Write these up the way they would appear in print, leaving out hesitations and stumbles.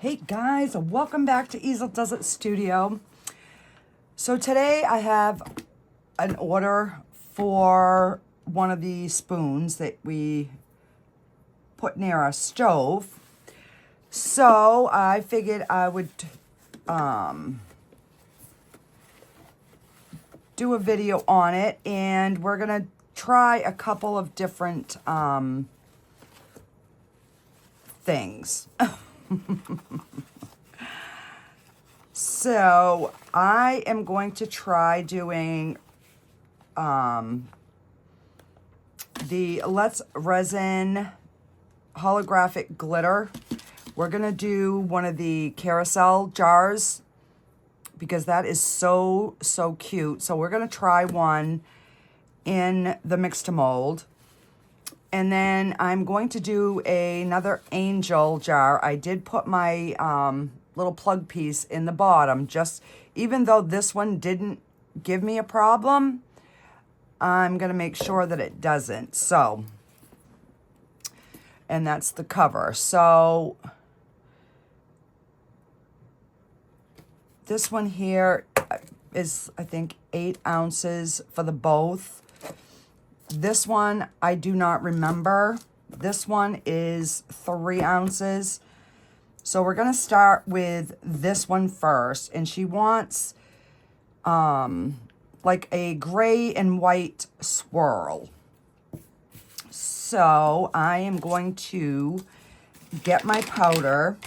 Hey guys, welcome back to Easel Does It Studio. So today I have an order for one of the spoons that we put near our stove. So I figured I would do a video on it, and we're gonna try a couple of different things. So I am going to try doing the Let's Resin holographic glitter. We're gonna do one of the carousel jars because that is so cute. So we're gonna try one in the mix-to-mold. And then I'm going to do another angel jar. I did put my little plug piece in the bottom. Just even though this one didn't give me a problem, I'm going to make sure that it doesn't. So, and that's the cover. So this one here is, I think, 8 ounces for the both. This one, I do not remember. This one is 3 ounces. So we're going to start with this one first. And she wants like a gray and white swirl. So I am going to get my powder.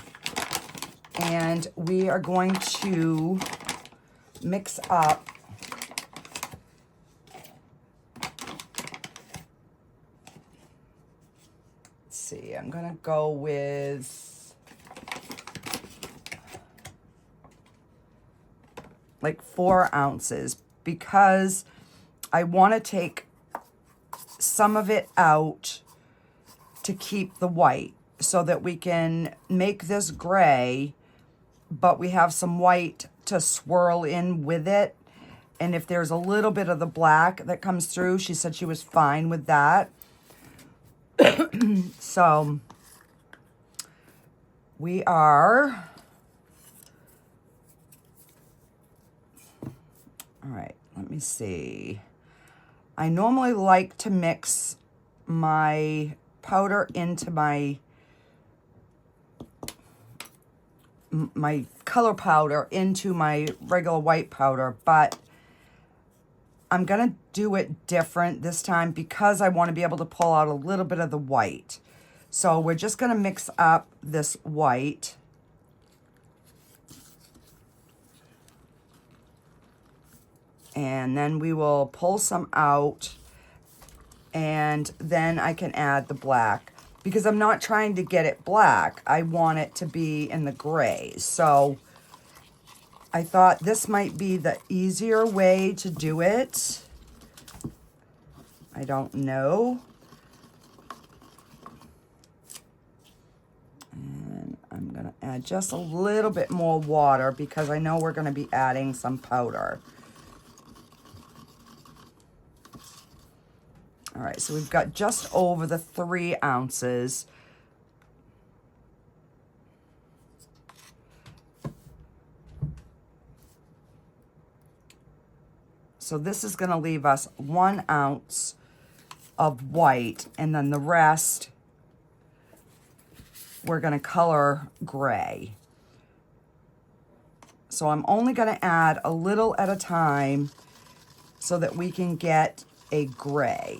And we are going to mix up see, I'm gonna go with like 4 ounces because I want to take some of it out to keep the white so that we can make this gray, but we have some white to swirl in with it. And if there's a little bit of the black that comes through, she said she was fine with that. So we are, all right, let me see. I normally like to mix my powder into my color powder into my regular white powder, but I'm going to do it different this time because I want to be able to pull out a little bit of the white. So we're just going to mix up this white. And then we will pull some out. And then I can add the black. Because I'm not trying to get it black. I want it to be in the gray. So I thought this might be the easier way to do it. I don't know. And I'm going to add just a little bit more water because I know we're going to be adding some powder. All right, so we've got just over the 3 ounces. So this is going to leave us 1 ounce of white, and then the rest we're going to color gray. So I'm only going to add a little at a time so that we can get a gray.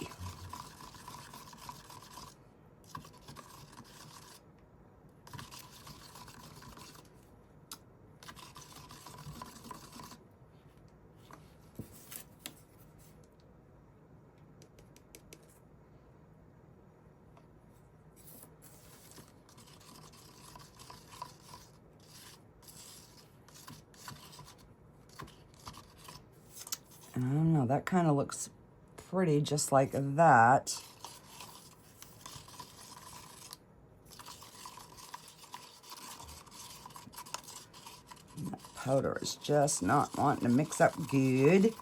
I don't know, that kind of looks pretty just like that. And that powder is just not wanting to mix up good.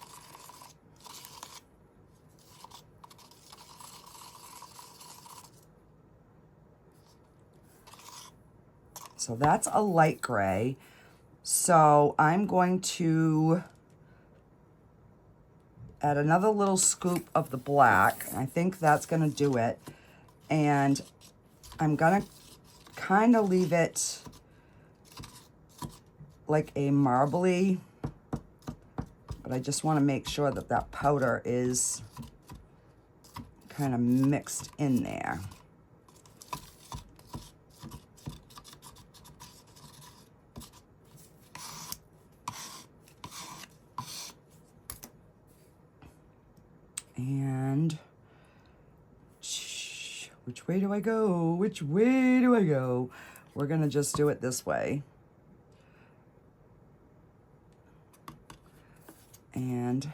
So that's a light gray. So I'm going to add another little scoop of the black. I think that's gonna do it. And I'm gonna kind of leave it like a marbly, but I just want to make sure that that powder is kind of mixed in there. And which way do I go? Which way do I go? We're gonna just do it this way. And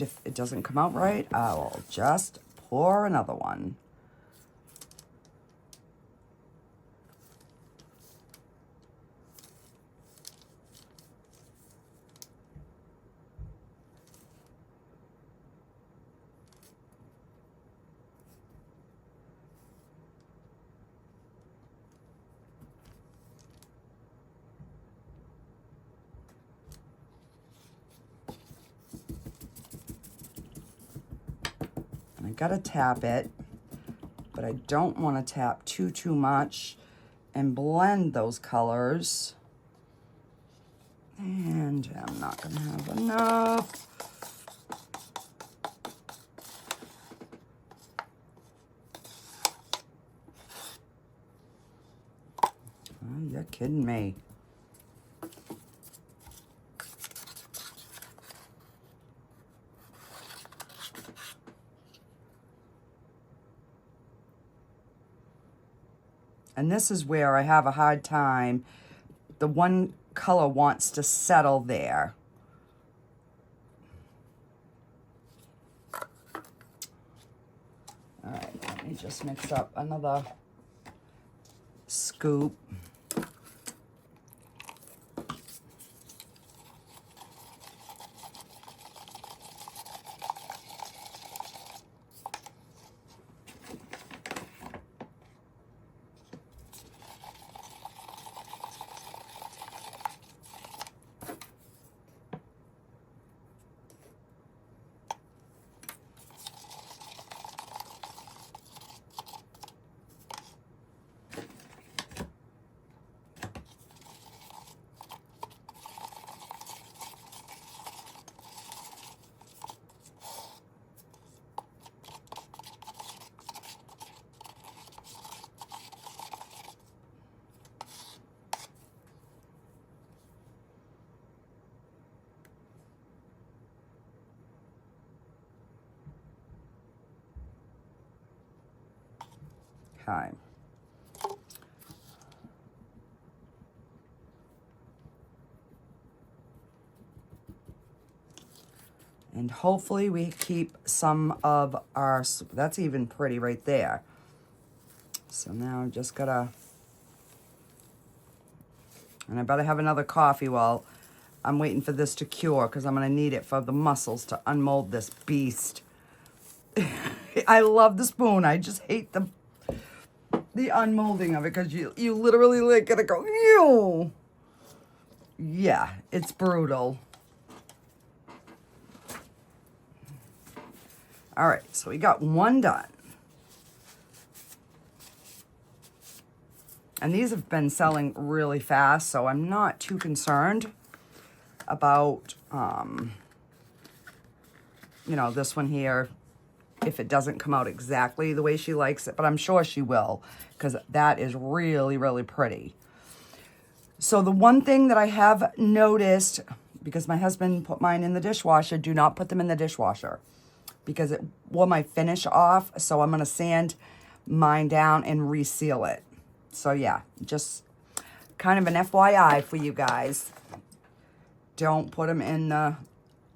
if it doesn't come out right, I will just pour another one. I gotta tap it, but I don't want to tap too much and blend those colors. And I'm not gonna have enough. Oh, you're kidding me. And this is where I have a hard time. The one color wants to settle there. All right, let me just mix up another scoop. Okay. And hopefully we keep some of our, that's even pretty right there. So now I just gotta, and I better have another coffee while I'm waiting for this to cure, because I'm gonna need it for the mussels to unmold this beast. I love the spoon, I just hate the unmolding of it, because you literally like gotta go, ew. Yeah, it's brutal. All right, so we got one done. And these have been selling really fast, so I'm not too concerned about, you know, this one here, if it doesn't come out exactly the way she likes it, but I'm sure she will, because that is really, really pretty. So the one thing that I have noticed, because my husband put mine in the dishwasher, do not put them in the dishwasher, because it wore my finish off. So I'm gonna sand mine down and reseal it. So yeah, just kind of an FYI for you guys. Don't put them in the,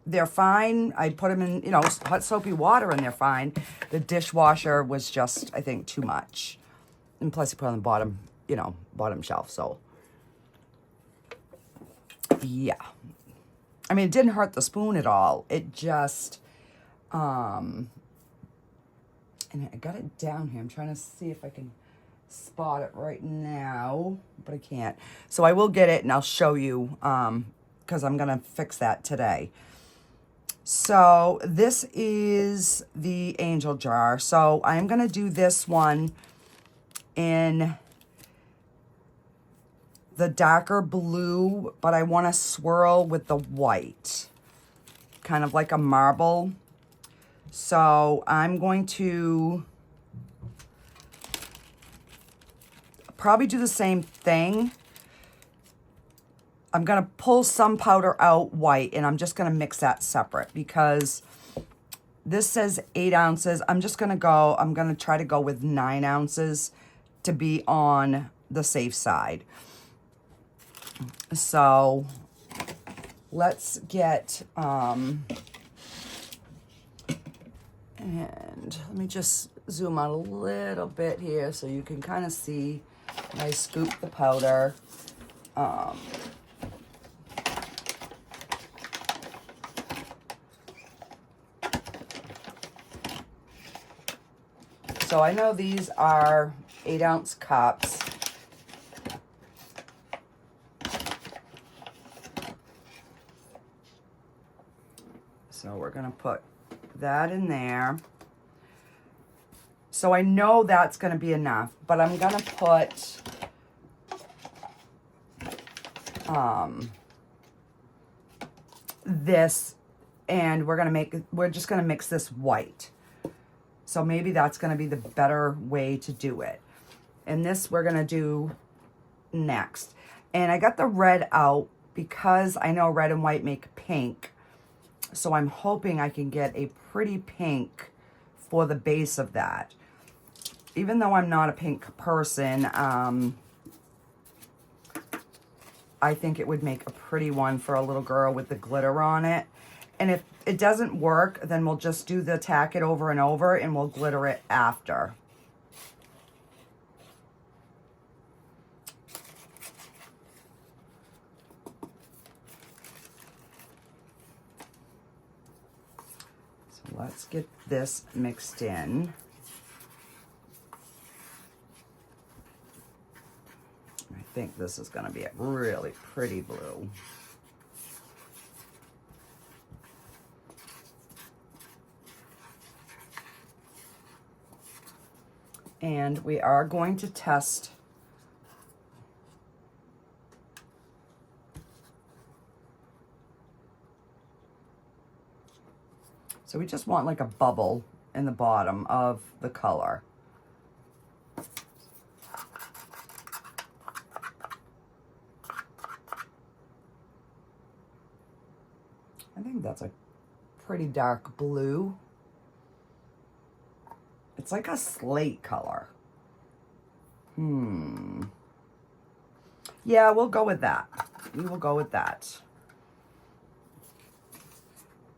they're fine. I put them in, you know, hot soapy water and they're fine. The dishwasher was just, I think, too much. And plus you put it on the bottom, you know, bottom shelf, so. Yeah. I mean, it didn't hurt the spoon at all. It just, And I got it down here. I'm trying to see if I can spot it right now, but I can't. So I will get it and I'll show you, because I'm gonna fix that today. So this is the angel jar. So I'm gonna do this one in the darker blue, but I want to swirl with the white, kind of like a marble. So I'm going to probably do the same thing. I'm going to pull some powder out white, and I'm just going to mix that separate because this says 8 ounces. I'm going to try to go with 9 ounces to be on the safe side. So let's get, and let me just zoom out a little bit here so you can kind of see when I scoop the powder. So I know these are 8-ounce cups. So we're going to put that in there. So I know that's going to be enough, but I'm going to put this, and we're just going to mix this white. So maybe that's going to be the better way to do it. And this we're going to do next. And I got the red out because I know red and white make pink. So I'm hoping I can get a pretty pink for the base of that. Even though I'm not a pink person, I think it would make a pretty one for a little girl with the glitter on it. And if it doesn't work, then we'll just do the tack it over and over and we'll glitter it after. So let's get this mixed in. I think this is going to be a really pretty blue. And we are going to test so we just want like a bubble in the bottom of the color. I think that's a pretty dark blue. It's like a slate color. Yeah, we'll go with that. We will go with that.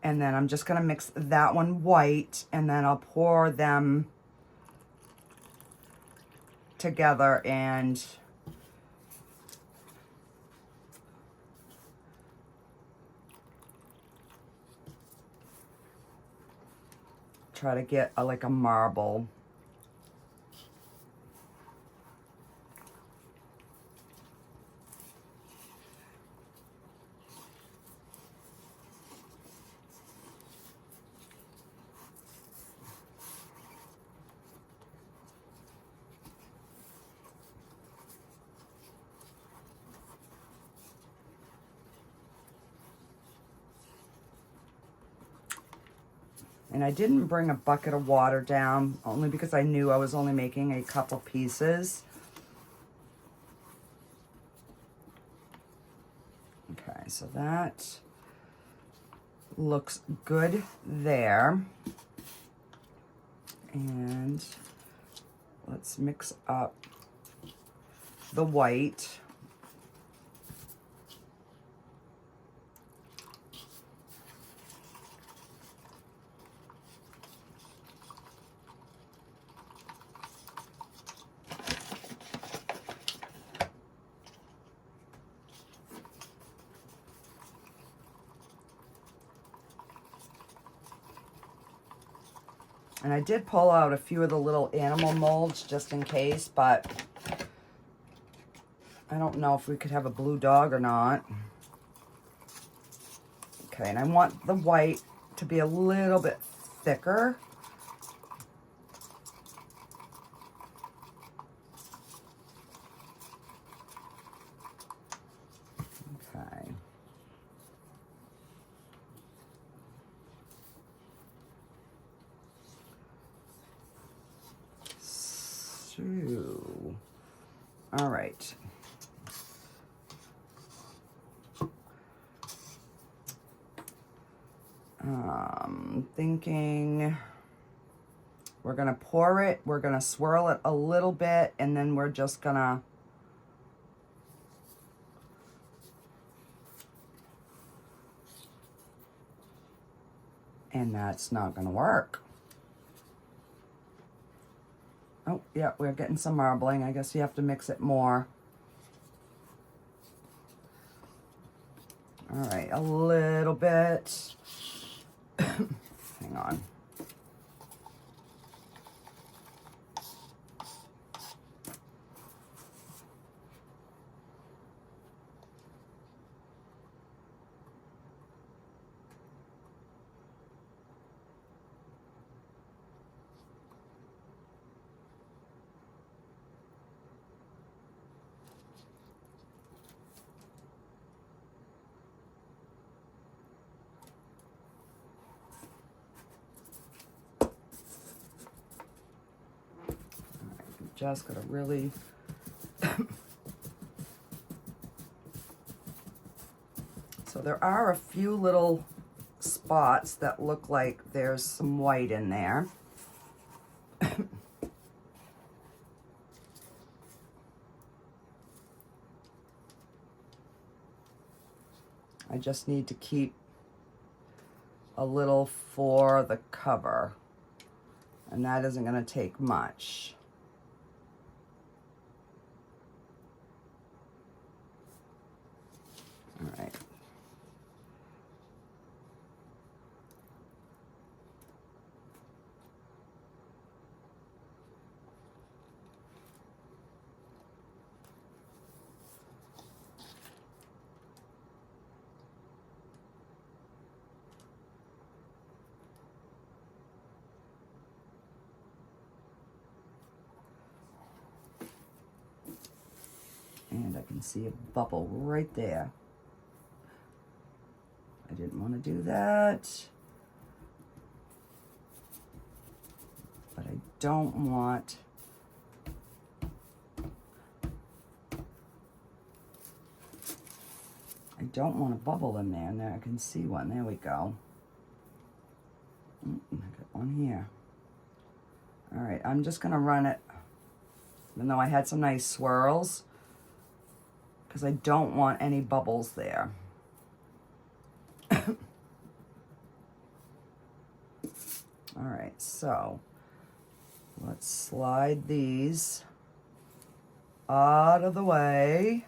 And then I'm just going to mix that one white, and then I'll pour them together and try to get like a marble. And I didn't bring a bucket of water down, only because I knew I was only making a couple pieces. Okay, so that looks good there. And let's mix up the white. And I did pull out a few of the little animal molds just in case, but I don't know if we could have a blue dog or not. Okay, and I want the white to be a little bit thicker. Okay. So, all right. Thinking we're gonna pour it, we're gonna swirl it a little bit, and then we're just gonna and that's not gonna work. Oh, yeah, we're getting some marbling. I guess you have to mix it more. All right, a little bit. Hang on. Just gotta really so there are a few little spots that look like there's some white in there. I just need to keep a little for the cover, and that isn't going to take much. All right. And I can see a bubble right there. I didn't want to do that. But I don't want a bubble in there. And there I can see one. There we go. I got one here. All right, I'm just gonna run it, even though I had some nice swirls, because I don't want any bubbles there. All right, so let's slide these out of the way.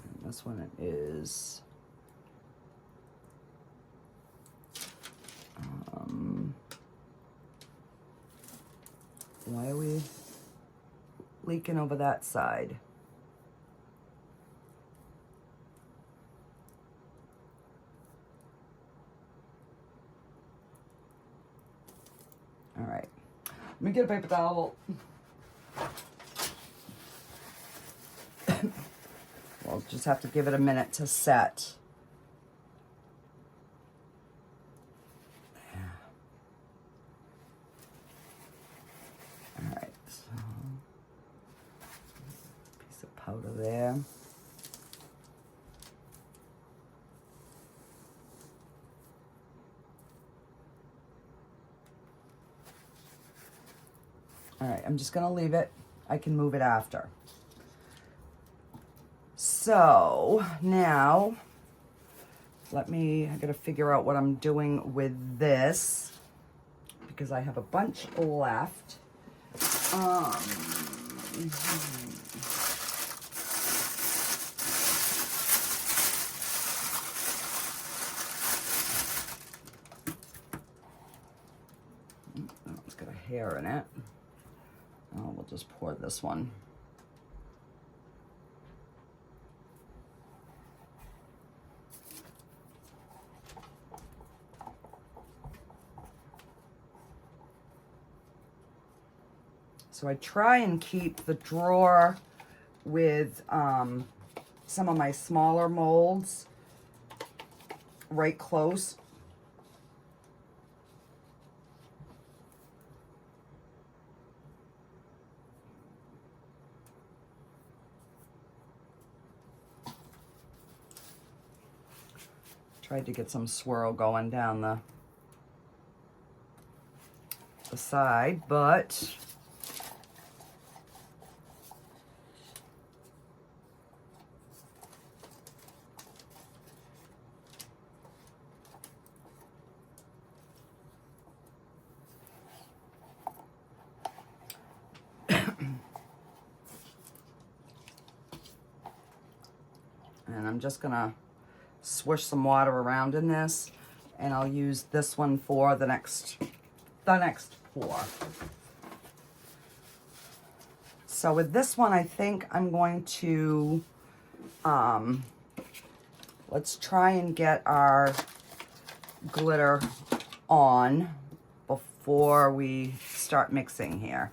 And this one is why are we leaking over that side? All right, let me get a paper towel. We'll just have to give it a minute to set. All right, so piece of powder there. All right, I'm just gonna leave it. I can move it after. So now, I gotta figure out what I'm doing with this, because I have a bunch left. hair in it. Oh, we'll just pour this one. So I try and keep the drawer with some of my smaller molds right close. Tried to get some swirl going down the side, but and I'm just gonna swish some water around in this, and I'll use this one for the next pour. So with this one, I think I'm going to let's try and get our glitter on before we start mixing here.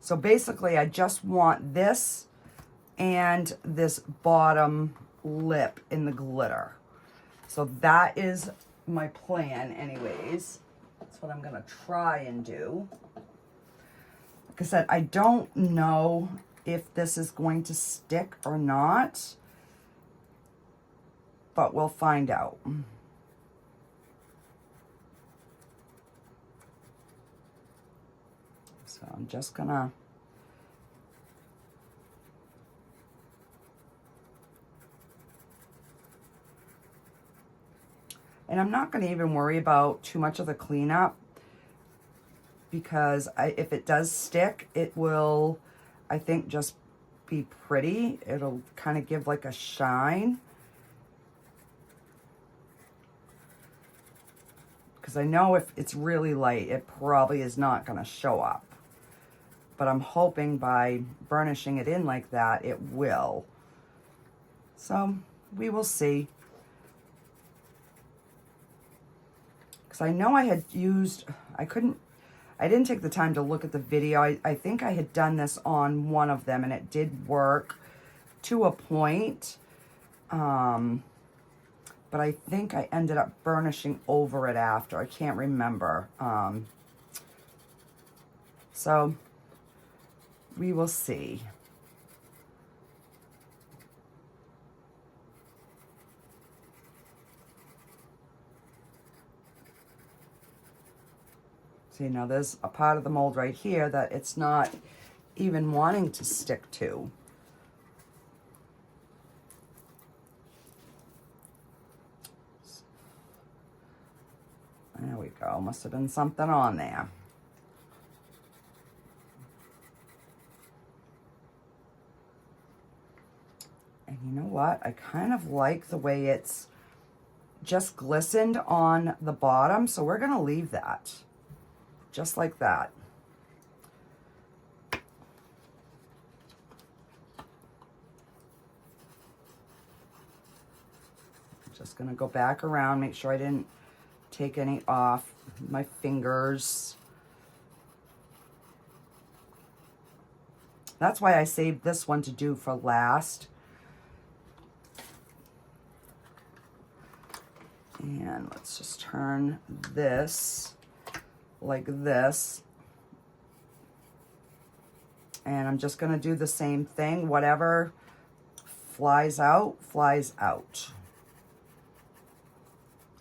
So basically, I just want this and this bottom lip in the glitter. So that is my plan anyways. That's what I'm gonna try and do. Like I said, I don't know if this is going to stick or not, but we'll find out. So I'm just gonna and I'm not going to even worry about too much of the cleanup, because if it does stick, it will, I think, just be pretty. It'll kind of give like a shine. Because I know if it's really light, it probably is not going to show up. But I'm hoping by burnishing it in like that, it will. So we will see. I know I had used, I didn't take the time to look at the video. I think I had done this on one of them and it did work to a point. But I think I ended up burnishing over it after. I can't remember. So we will see. See, now there's a part of the mold right here that it's not even wanting to stick to. There we go. Must have been something on there. And you know what? I kind of like the way it's just glistened on the bottom, so we're going to leave that. Just like that. Just gonna go back around, make sure I didn't take any off my fingers. That's why I saved this one to do for last. And let's just turn this like this, and I'm just going to do the same thing. Whatever flies out,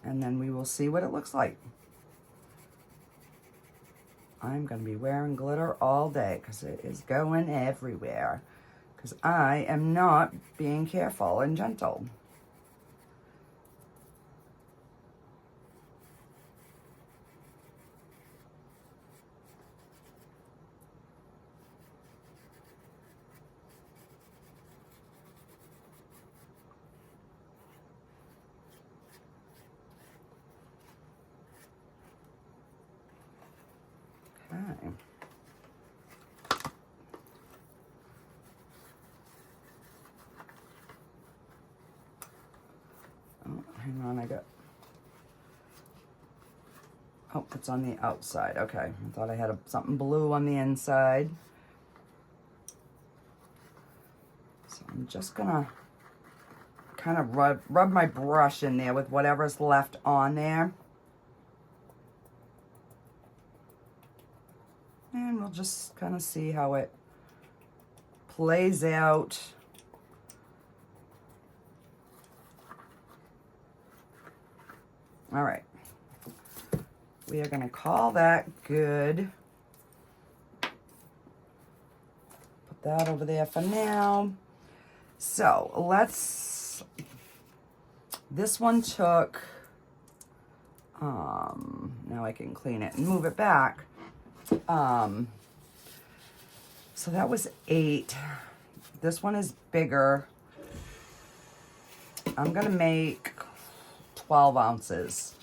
and then we will see what it looks like. I'm going to be wearing glitter all day because it is going everywhere, because I am not being careful and gentle. Okay. Oh, hang on, oh, it's on the outside. Okay, I thought I had something blue on the inside. So I'm just gonna kind of rub my brush in there with whatever's left on there. And we'll just kind of see how it plays out. All right. We are going to call that good. Put that over there for now. So this one took, now I can clean it and move it back. So that was 8. This one is bigger. I'm gonna make 12 ounces.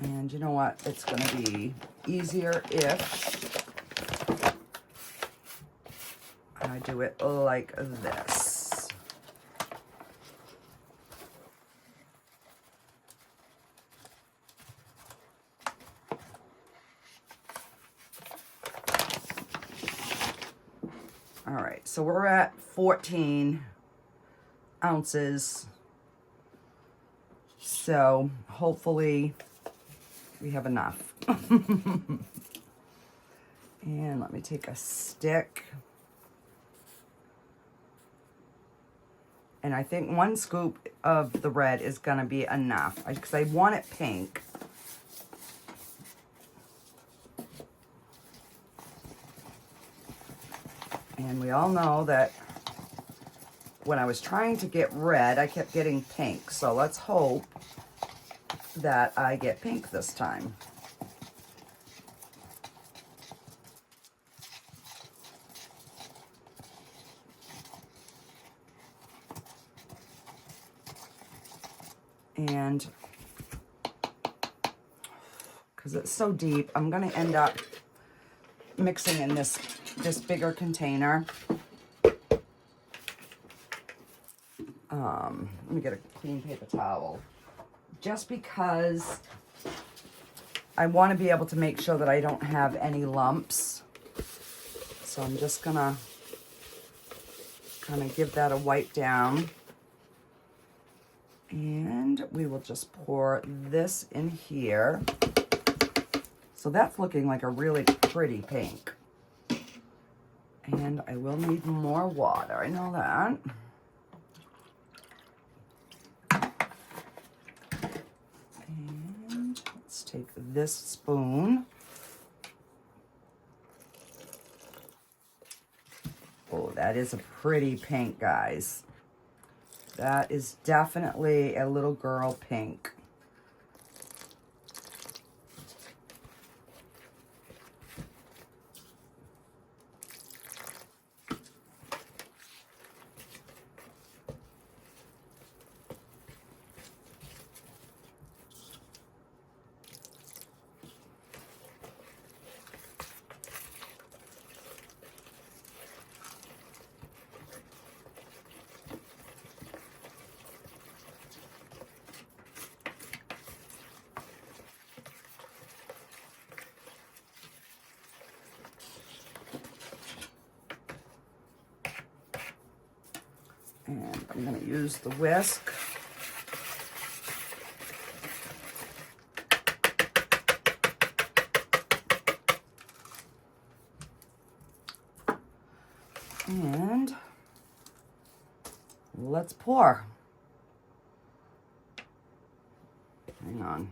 And you know what? It's gonna be easier if I do it like this. All right, so we're at 14 ounces. So hopefully we have enough. And let me take a stick. And I think 1 scoop of the red is gonna be enough because I want it pink. And we all know that when I was trying to get red, I kept getting pink. So let's hope that I get pink this time. And because it's so deep, I'm going to end up mixing in this bigger container. Let me get a clean paper towel. Just because I want to be able to make sure that I don't have any lumps. So I'm just going to kind of give that a wipe down. And we will just pour this in here. So that's looking like a really pretty pink. And I will need more water, I know that. And let's take this spoon. Oh, that is a pretty pink, guys. That is definitely a little girl pink. And I'm going to use the whisk. And let's pour. Hang on.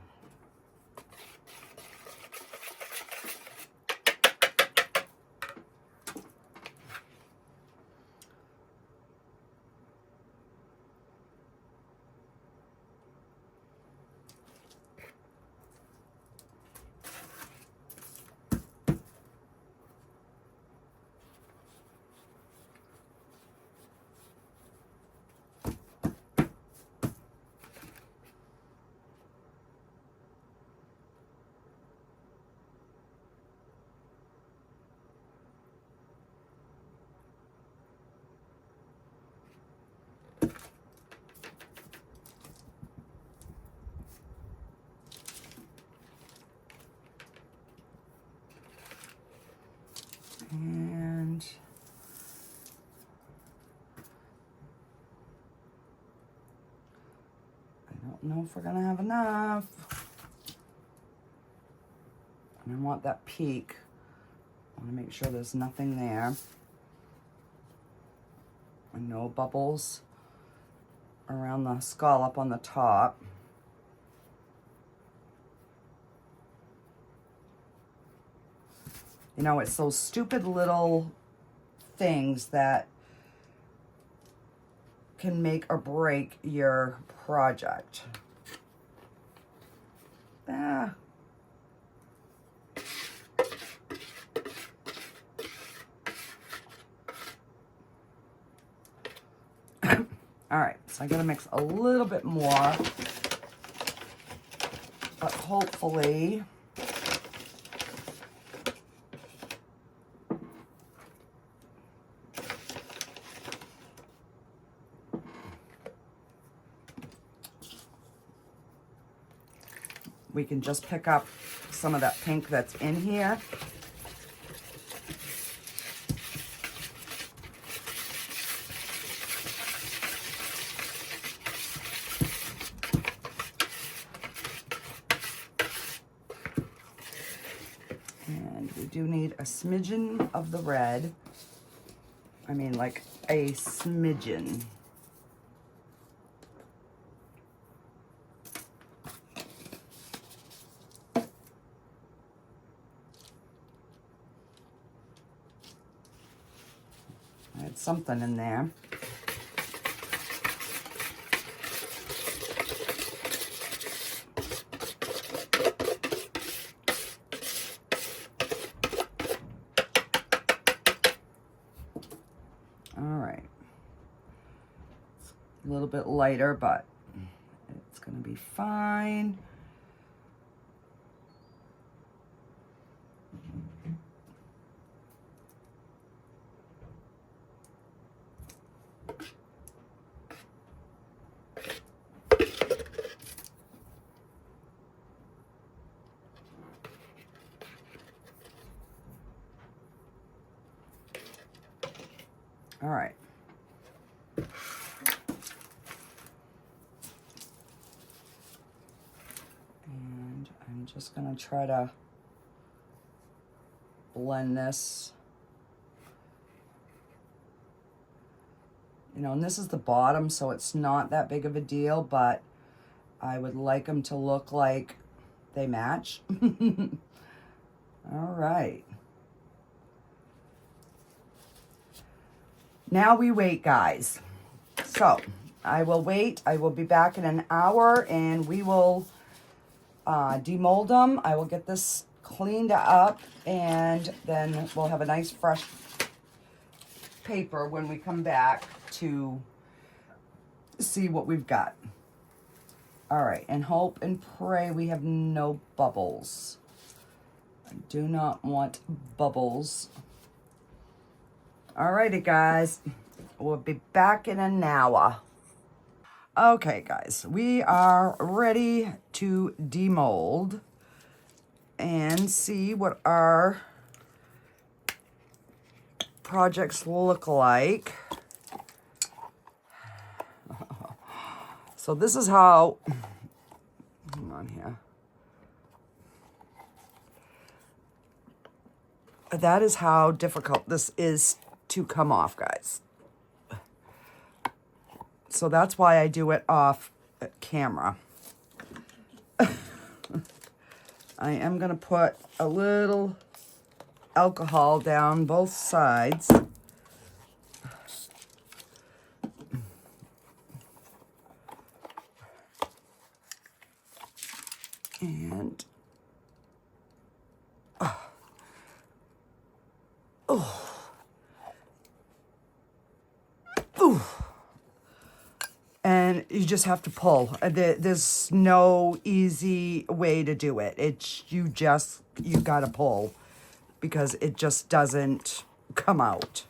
know if we're gonna have enough. And I want that peak. I want to make sure there's nothing there. And no bubbles around the scallop on the top. You know, it's those stupid little things that can make or break your project. Ah. All right, so I gotta mix a little bit more, but hopefully we can just pick up some of that pink that's in here. And we do need a smidgen of the red. I mean, like a smidgen. I had something in there. All right. A little bit lighter, but it's gonna be fine. All right. And I'm just gonna try to blend this. You know, and this is the bottom, so it's not that big of a deal, but I would like them to look like they match. All right. Now we wait, guys. So I will wait. I will be back in an hour and we will demold them. I will get this cleaned up and then we'll have a nice fresh paper when we come back to see what we've got. All right, and hope and pray we have no bubbles. I do not want bubbles. Alrighty, guys, we'll be back in an hour. Okay, guys, we are ready to demold and see what our projects look like. So this is how, hang on here. That is how difficult this is to come off, guys. So that's why I do it off camera. I am going to put a little alcohol down both sides. And and you just have to pull. There's no easy way to do it. It's you gotta pull because it just doesn't come out.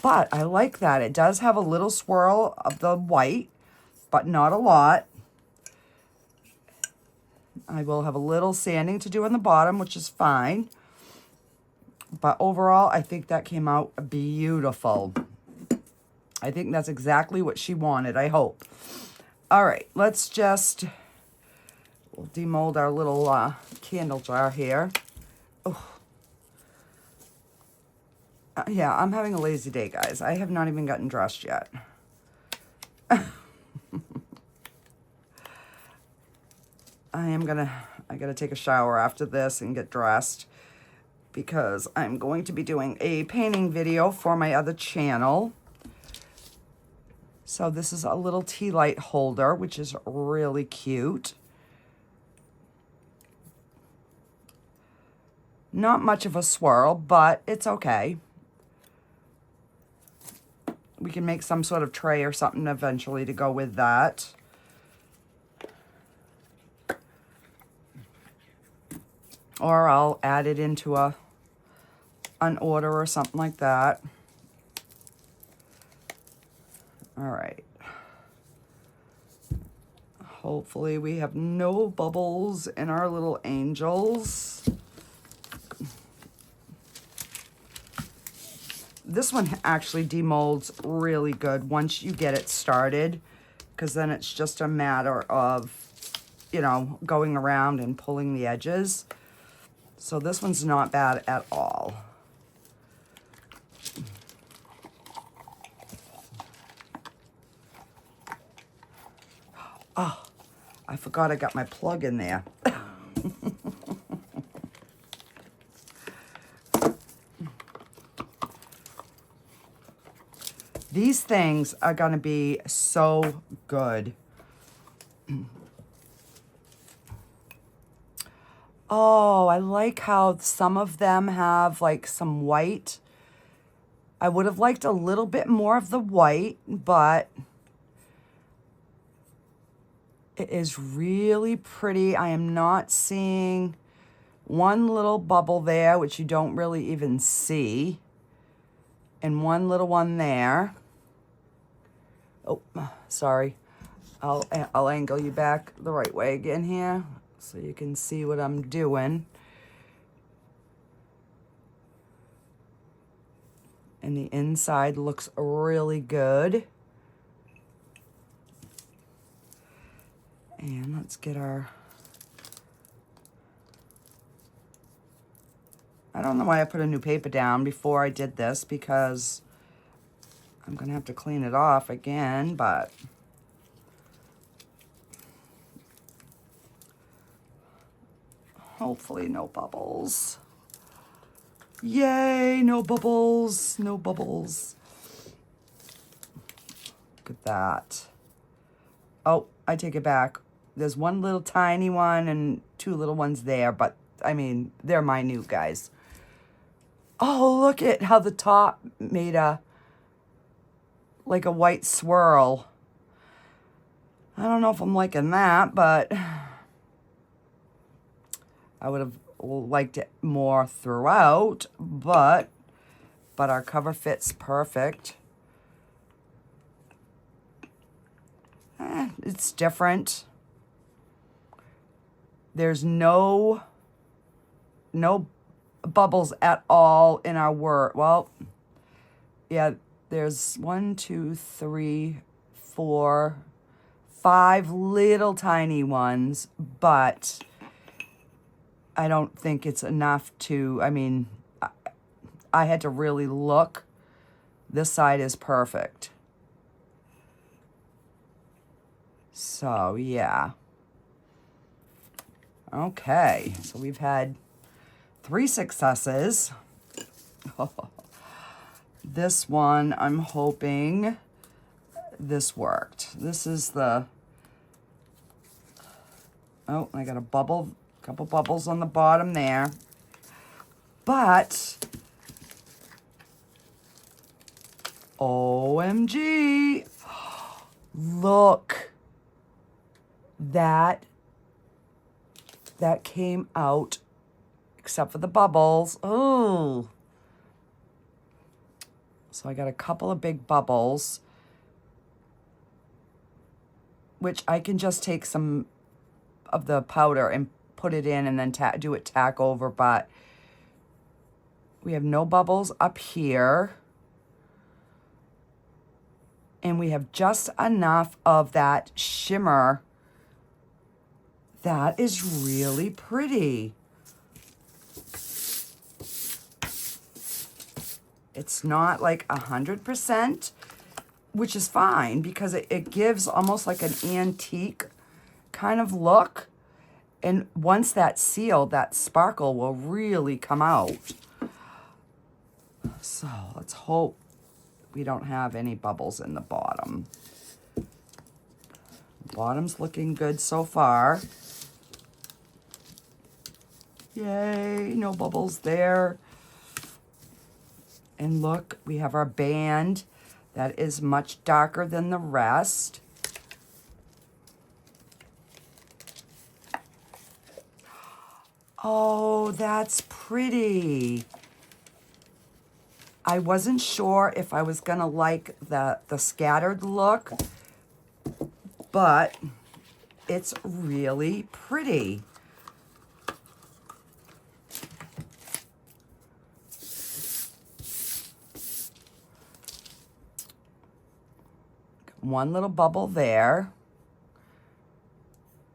But I like that. It does have a little swirl of the white, but not a lot. I will have a little sanding to do on the bottom, which is fine. But overall, I think that came out beautiful. I think that's exactly what she wanted, I hope. All right, let's just, we'll demold our little candle jar here. Oh. Yeah, I'm having a lazy day, guys. I have not even gotten dressed yet. I gotta take a shower after this and get dressed because I'm going to be doing a painting video for my other channel. So this is a little tea light holder, which is really cute. Not much of a swirl, but it's okay. We can make some sort of tray or something eventually to go with that. Or I'll add it into an order or something like that. All right. Hopefully we have no bubbles in our little angels. This one actually demolds really good once you get it started, because then it's just a matter of, you know, going around and pulling the edges. So this one's not bad at all. Oh, I forgot I got my plug in there. These things are going to be so good. Oh, I like how some of them have like some white. I would have liked a little bit more of the white, but it is really pretty. I am not seeing one little bubble there, which you don't really even see, and one little one there. Oh, sorry. I'll angle you back the right way again here so you can see what I'm doing. And the inside looks really good. And let's get our... I don't know why I put a new paper down before I did this, because I'm going to have to clean it off again, but... hopefully no bubbles. Yay, no bubbles, no bubbles. Look at that. Oh, I take it back. There's one little tiny one and two little ones there, but I mean, they're minute, guys. Oh, look at how the top made like a white swirl. I don't know if I'm liking that, but I would have liked it more throughout, but our cover fits perfect. It's different. There's no bubbles at all in our work. Well, yeah, there's 1, 2, 3, 4, 5 little tiny ones, but I don't think it's enough to, I mean, I had to really look. This side is perfect. So, yeah. Okay, so we've had 3 successes. This one, I'm hoping this worked. This is the... oh, I got a bubble, couple bubbles on the bottom there. But... OMG! Look! That came out, except for the bubbles. Oh! So I got a couple of big bubbles, which I can just take some of the powder and put it in and then do it tack over, but we have no bubbles up here. And we have just enough of that shimmer. That is really pretty. It's not like 100%, which is fine because it gives almost like an antique kind of look. And once that's sealed, that sparkle will really come out. So let's hope we don't have any bubbles in the bottom. Bottom's looking good so far. Yay, no bubbles there. And look, we have our band that is much darker than the rest. Oh, that's pretty. I wasn't sure if I was gonna like the scattered look, but it's really pretty. One little bubble there.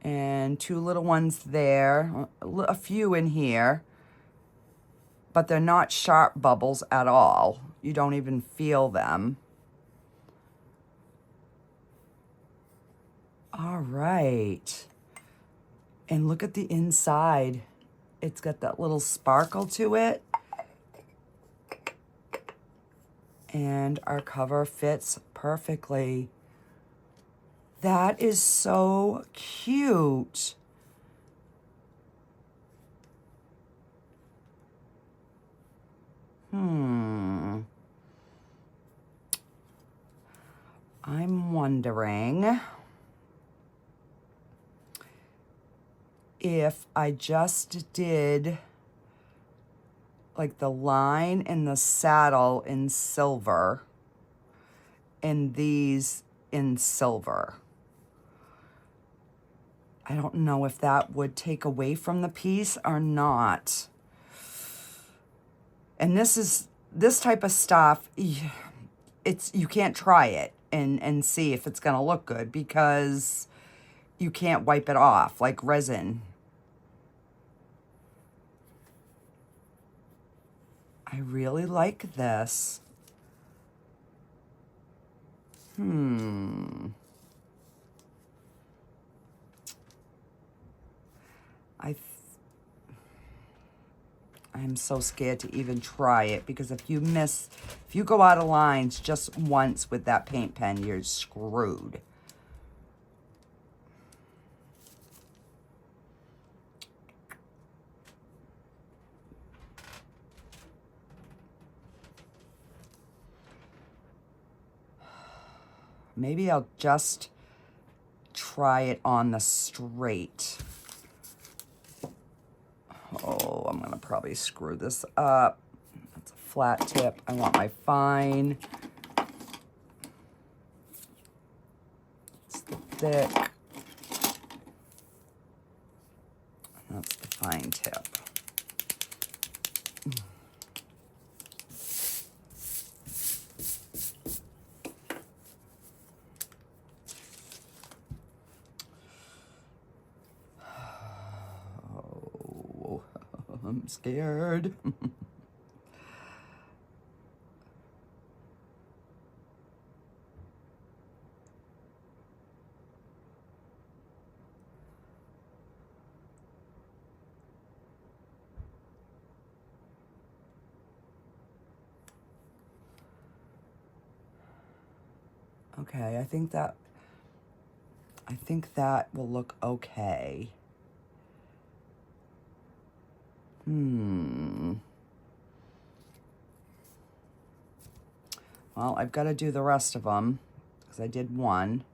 And two little ones there, a few in here, but they're not sharp bubbles at all. You don't even feel them. All right. And look at the inside. It's got that little sparkle to it. And our cover fits perfectly. That is so cute. I'm wondering if I just did like the line and the saddle in silver and these in silver. I don't know if that would take away from the piece or not. And this type of stuff, you can't try it and see if it's gonna look good because you can't wipe it off like resin. I really like this. I'm so scared to even try it because if you go out of lines just once with that paint pen, you're screwed. Maybe I'll just try it on the straight. Oh, I'm gonna probably screw this up. That's a flat tip. I want my fine. It's the thick. That's the fine tip. I'm scared. Okay, I think that will look okay. Well, I've got to do the rest of them because I did one.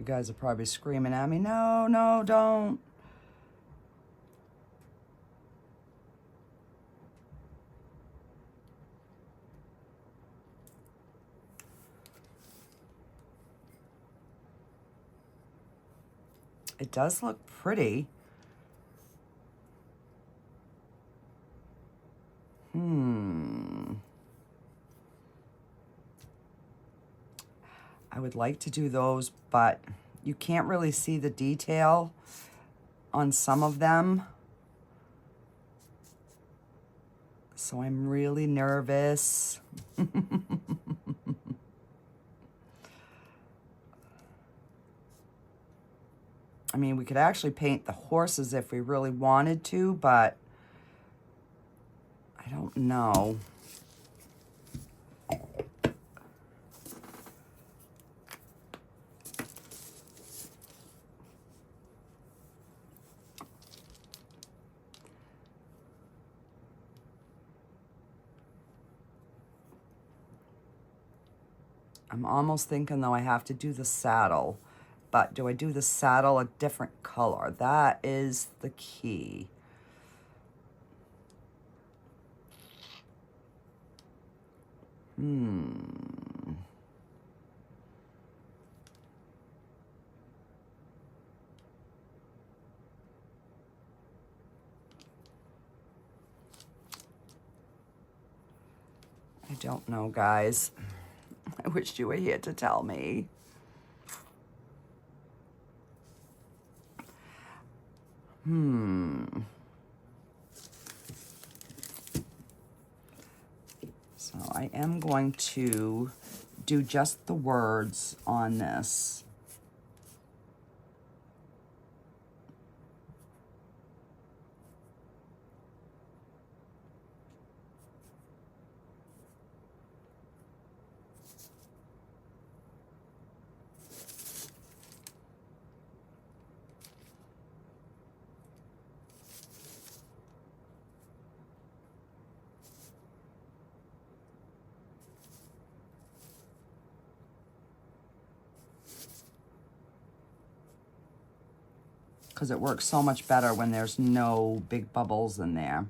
You guys are probably screaming at me, no, no, don't. It does look pretty. I would like to do those, but you can't really see the detail on some of them. So I'm really nervous. I mean, we could actually paint the horses if we really wanted to, but I don't know. I'm almost thinking, though, I have to do the saddle. But do I do the saddle a different color? That is the key. I don't know, guys. I wish you were here to tell me. So I am going to do just the words on this. Because it works so much better when there's no big bubbles in there.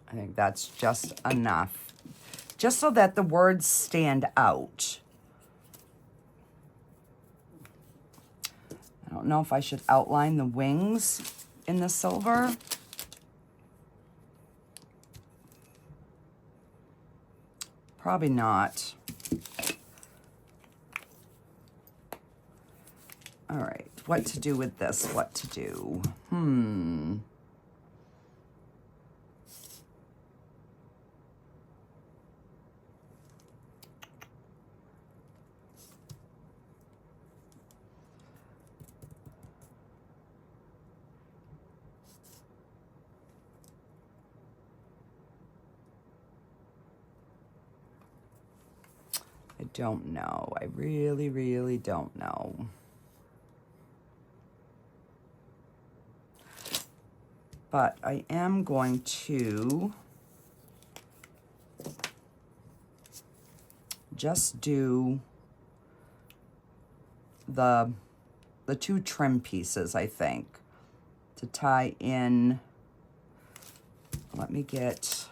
I think that's just enough. Just so that the words stand out. I don't know if I should outline the wings in the silver. Probably not. All right, what to do with this? What to do? I don't know. I really, really don't know. But I am going to just do the two trim pieces, I think, to tie in. Let me get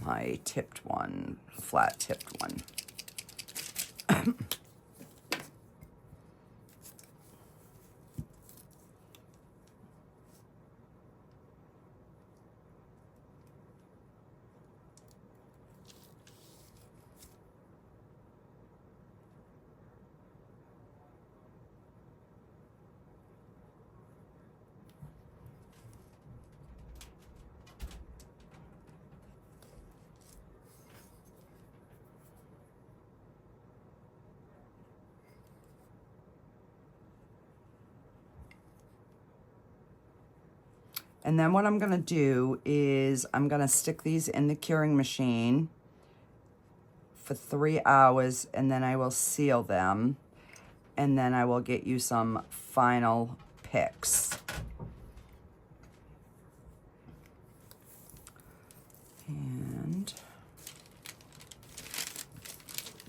my tipped one, flat tipped one. And then what I'm gonna do is I'm gonna stick these in the curing machine for 3 hours, and then I will seal them, and then I will get you some final picks. And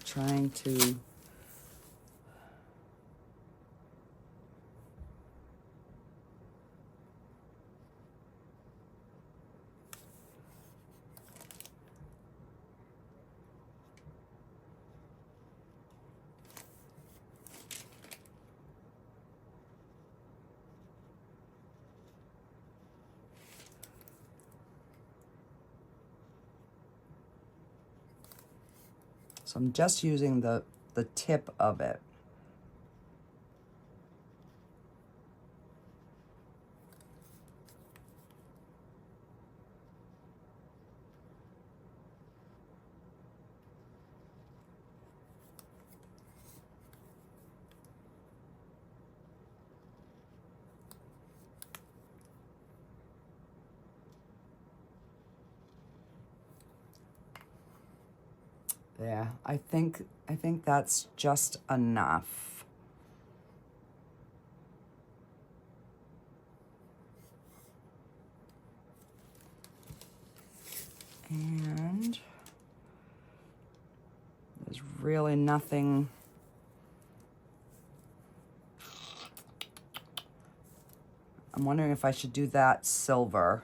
trying to so I'm just using the tip of it. There, I think that's just enough. And there's really nothing. I'm wondering if I should do that silver.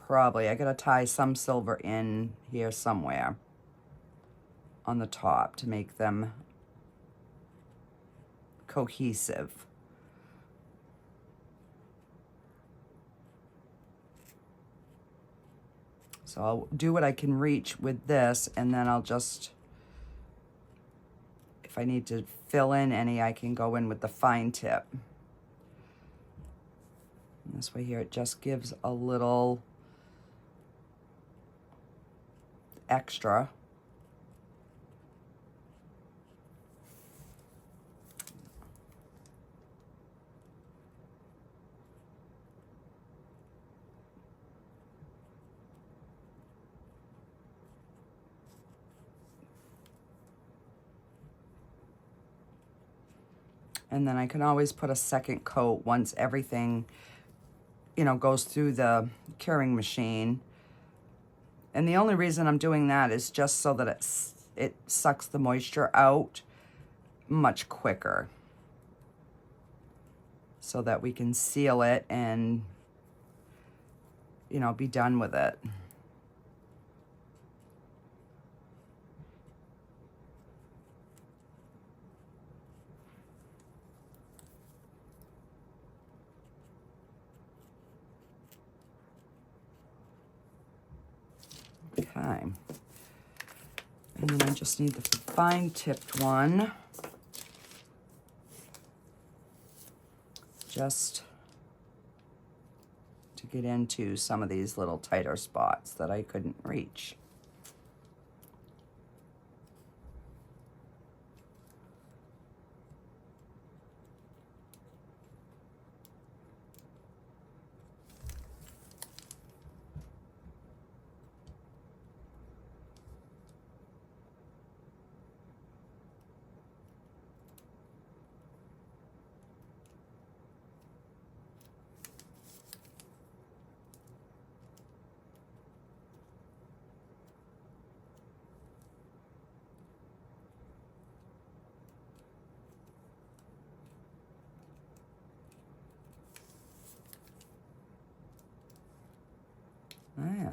Probably. I gotta tie some silver in here somewhere on the top to make them cohesive. So I'll do what I can reach with this, and then I'll just, if I need to fill in any, I can go in with the fine tip. And this way here, it just gives a little extra. And then I can always put a second coat once everything, you know, goes through the curing machine. And the only reason I'm doing that is just so that it sucks the moisture out much quicker, so that we can seal it and, you know, be done with it. Okay. And then I just need the fine tipped one. Just to get into some of these little tighter spots that I couldn't reach. Yeah.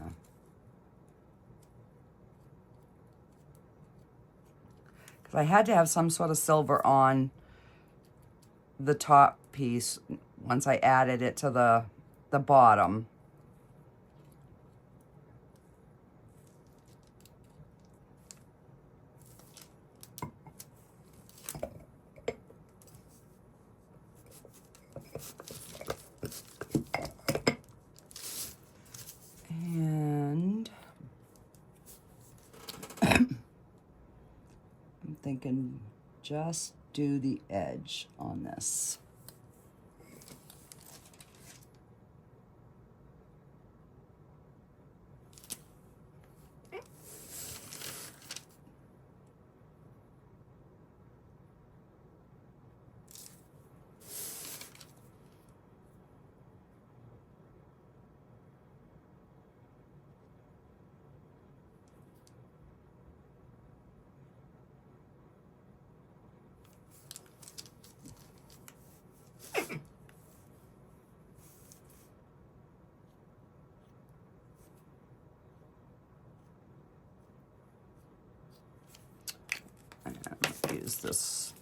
Because I had to have some sort of silver on the top piece once I added it to the bottom. And I'm thinking just do the edge on this. Use this.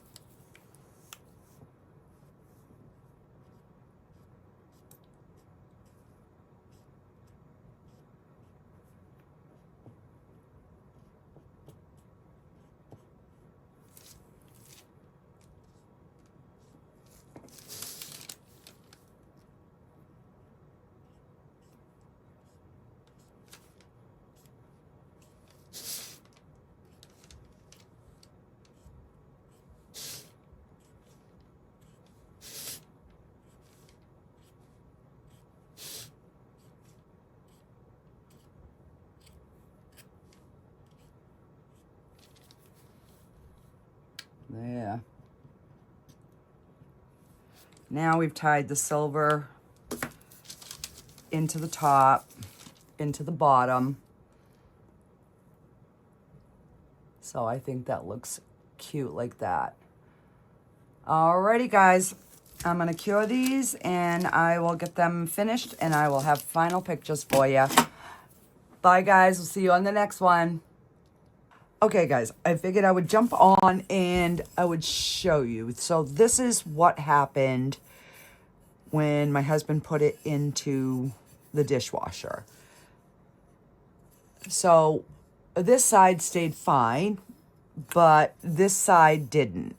There. Now we've tied the silver into the top, into the bottom. So I think that looks cute like that. Alrighty, guys. I'm going to cure these and I will get them finished and I will have final pictures for you. Bye, guys. We'll see you on the next one. Okay, guys, I figured I would jump on and I would show you. So this is what happened when my husband put it into the dishwasher. So this side stayed fine, but this side didn't.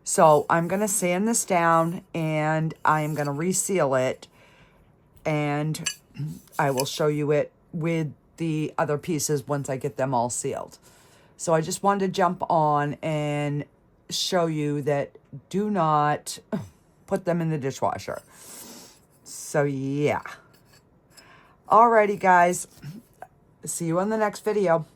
So I'm going to sand this down and I'm going to reseal it and I will show you it with the other pieces once I get them all sealed. So I just wanted to jump on and show you that do not put them in the dishwasher. So yeah. Alrighty, guys. See you on the next video.